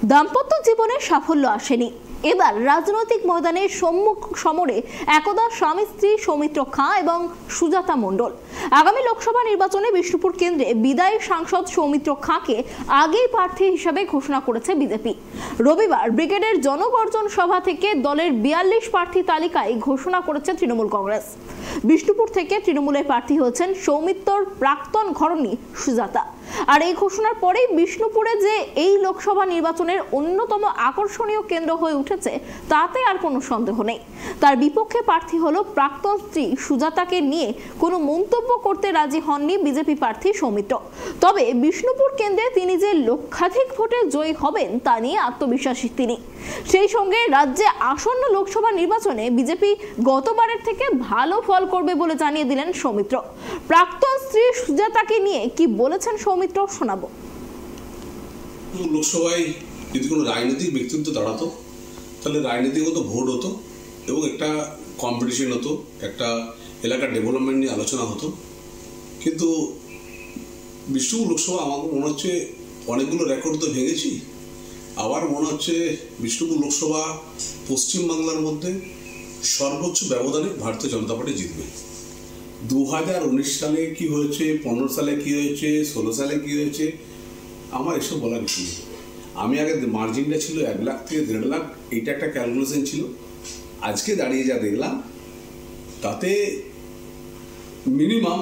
দাম্পত্য জীবনে সাফল্য আসেনি, এবার রাজনৈতিক ময়দানে সম্মুখ সমরে একদা স্বামী স্ত্রী সৌমিত্র খাঁ এবং সুজাতা মণ্ডল। আগামী লোকসভা নির্বাচনে বিষ্ণুপুর কেন্দ্রে বিদায়ী সাংসদ সৌমিত্র খাঁকে আগেই প্রার্থী হিসেবে ঘোষণা করেছে বিজেপি। রবিবার ব্রিগেডের জনগর্জন সভা থেকে দলের 42 প্রার্থী তালিকায় ঘোষণা করেছে তৃণমূল কংগ্রেস। বিষ্ণুপুর থেকে তৃণমূলের প্রার্থী হয়েছেন সৌমিত্রর প্রাক্তন ঘরণী সুজাতা। আর এই ঘোষণার পরেই বিষ্ণুপুরে যে এই লোকসভা নির্বাচনের অন্যতম আকর্ষণীয় কেন্দ্র হয়ে উঠেছে তাতে আর কোনো সন্দেহ নেই। তার বিপক্ষে প্রার্থী হলো প্রাক্তন স্ত্রী সুজাতাকে নিয়ে কোনো মন্তব্য করতে রাজি হননি বিজেপি প্রার্থী সৌমিত্র। তবে বিষ্ণুপুর কেন্দ্রে তিনি যে লক্ষাধিক ভোটে জয়ী হবেন তা নিয়ে আত্মবিশ্বাসী তিনি। সেই সঙ্গে রাজ্যে আসন্ন লোকসভা নির্বাচনে বিজেপি গতবারের থেকে ভালো ফল করবে বলে জানিয়ে দিলেন সৌমিত্র। প্রাক্তন স্ত্রী সুজাতাকে নিয়ে কি বলেছেন সৌমিত্র শোনাবো। লোকসভায় যদি কোনো রাজনৈতিক ব্যক্তিত্ব দাঁড়াতো তাহলে রাজনীতিগত ভোট হতো এবং একটা কম্পিটিশন হতো, একটা এলাকার ডেভেলপমেন্ট নিয়ে আলোচনা হতো। কিন্তু বিষ্ণুপুর লোকসভা আমার মনে হচ্ছে অনেকগুলো রেকর্ড তো ভেঙেছি। আবার মনে হচ্ছে বিষ্ণুপুর লোকসভা পশ্চিমবাংলার মধ্যে সর্বোচ্চ ব্যবধানে ভারতীয় জনতা পার্টি জিতবে। 2019 সালে কি হয়েছে, 15 সালে কি হয়েছে, 16 সালে কি হয়েছে, আমার এসব বলার কিছু নেই। আমি আগে মার্জিনটা ছিল 1 লাখ থেকে 1.5 লাখ, এইটা একটা ক্যালকুলেশন ছিল। আজকে দাঁড়িয়ে যা দেখলাম তাতে মিনিমাম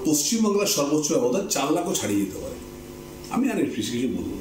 পশ্চিমবাংলার সর্বোচ্চ ব্যবধান 4 লাখও ছাড়িয়ে যেতে পারে। আমি আর এর বেশি কিছু বলবো না।